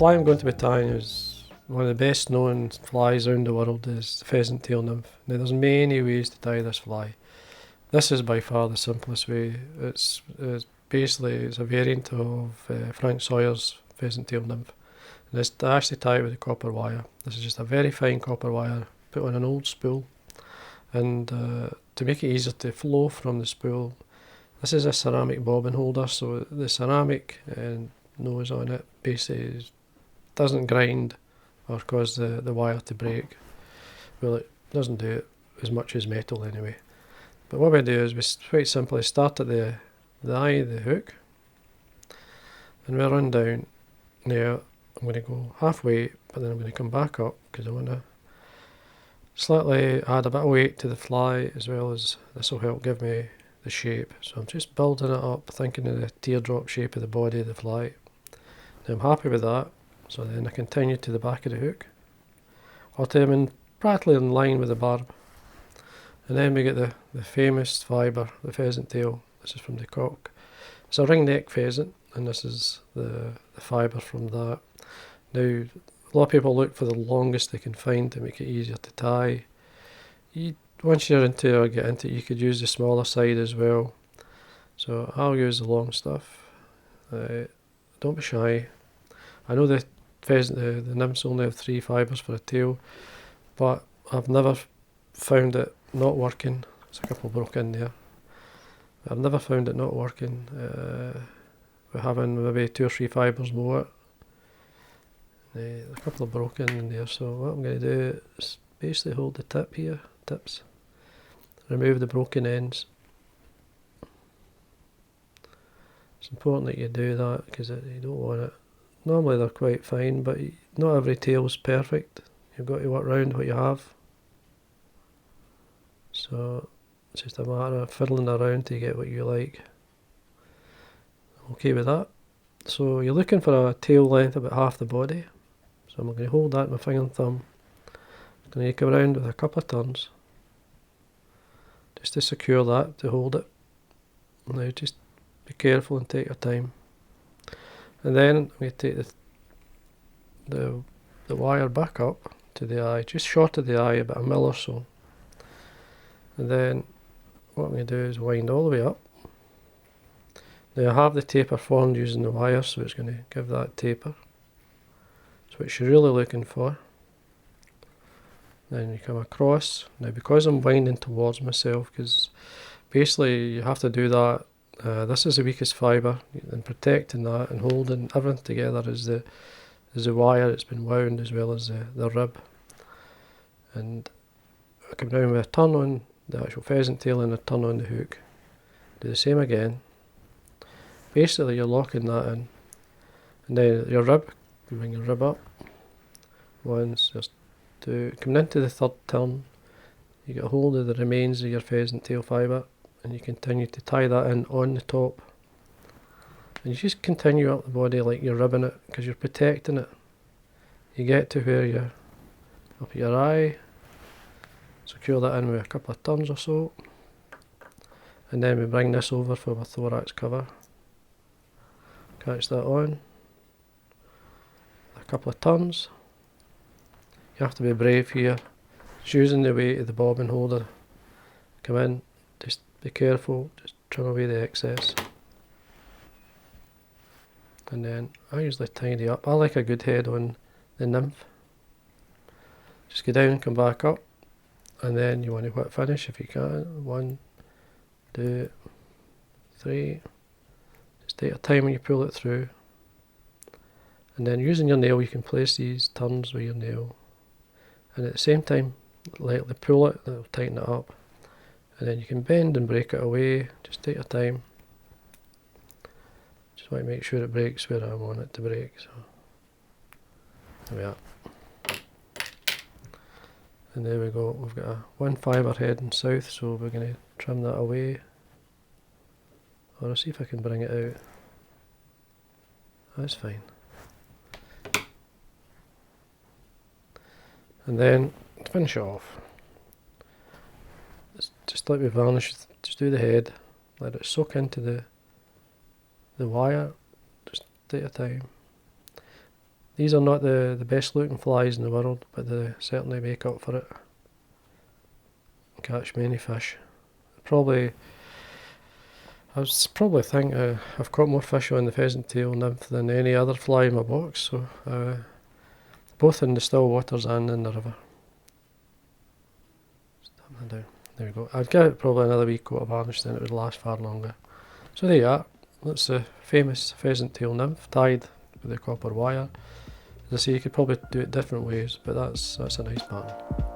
fly I'm going to be tying is one of the best known flies around the world is the Pheasant Tail Nymph. Now there's many ways to tie this fly. This is by far the simplest way. It's a variant of Frank Sawyer's Pheasant Tail Nymph. And it's to actually tie it with a copper wire. This is just a very fine copper wire put on an old spool. And to make it easier to flow from the spool, this is a ceramic bobbin holder, so the ceramic nose on it basically doesn't grind or cause the wire to break. Well, it doesn't do it as much as metal anyway. But what we do is we quite simply start at the eye of the hook, and we'll run down. Now I'm going to go halfway, but then I'm going to come back up because I want to slightly add a bit of weight to the fly, as well as this will help give me the shape. So I'm just building it up, thinking of the teardrop shape of the body of the fly. Now I'm happy with that, so then I continue to the back of the hook, until I'm practically in line with the barb. And then we get the famous fibre, the pheasant tail. This is from the cock. It's a ring-neck pheasant, and this is the fibre from that. Now, a lot of people look for the longest they can find to make it easier to tie. Once you're into it or get into it, you could use the smaller side as well. So I'll use the long stuff. Don't be shy. I know the pheasant, the nymphs only have 3 fibres for a tail, but I've never found it not working. There's a couple broke in there. I've never found it not working. We're having maybe 2 or 3 fibres more. A couple of broken in there, so what I'm going to do is basically hold the tips, remove the broken ends. It's important that you do that because you don't want it. Normally they're quite fine, but not every tail's perfect. You've got to work around what you have. So it's just a matter of fiddling around to get what you like. Okay with that. So you're looking for a tail length about half the body. So I'm going to hold that with my finger and thumb. I'm going to come around with a couple of turns, just to secure that, to hold it. Now just be careful and take your time. And then I'm going to take the wire back up to the eye, just short of the eye, about 1 mil or so. And then what I'm going to do is wind all the way up. Now I have the taper formed using the wire, so it's going to give that taper. That's what you're really looking for. Then you come across. Now because I'm winding towards myself, because basically you have to do that. This is the weakest fibre, and protecting that and holding everything together is the wire that's been wound, as well as the rib. And I come down with a turn on the actual pheasant tail and a turn on the hook. Do the same again. Basically you're locking that in. And then your rib, you bring your rib up. Once, just two. Coming into the third turn, you get a hold of the remains of your pheasant tail fibre, and you continue to tie that in on the top. And you just continue up the body like you're ribbing it, because you're protecting it. You get to where you're up at your eye, secure that in with a couple of turns or so, and then we bring this over for our thorax cover. Catch that on, a couple of turns. You have to be brave here. Just using the weight of the bobbin holder. Come in, just be careful, just trim away the excess. And then I usually tidy up. I like a good head on the nymph. Just go down and come back up, and then you want to whip finish if you can. 1, 2, 3. Just take your time when you pull it through. And then using your nail, you can place these turns with your nail. And at the same time, lightly pull it, that'll tighten it up. And then you can bend and break it away, just take your time. Just want to make sure it breaks where I want it to break. So there we are. And there we go, we've got a 1 fibre heading south, so we're going to trim that away. Or I'll see if I can bring it out. That's fine. And then to finish off, just like we varnished, just do the head, let it soak into the wire, just take your time. These are not the best looking flies in the world, but they certainly make up for it. Catch many fish. Probably, I was probably think I've caught more fish on the pheasant tail nymph than any other fly in my box. So both in the still waters and in the river. Stamp that down. There we go. I'd give it probably another wee coat of varnish, then it would last far longer. So there you are. That's the famous pheasant tail nymph tied with the copper wire. As I say, you could probably do it different ways, but that's a nice pattern.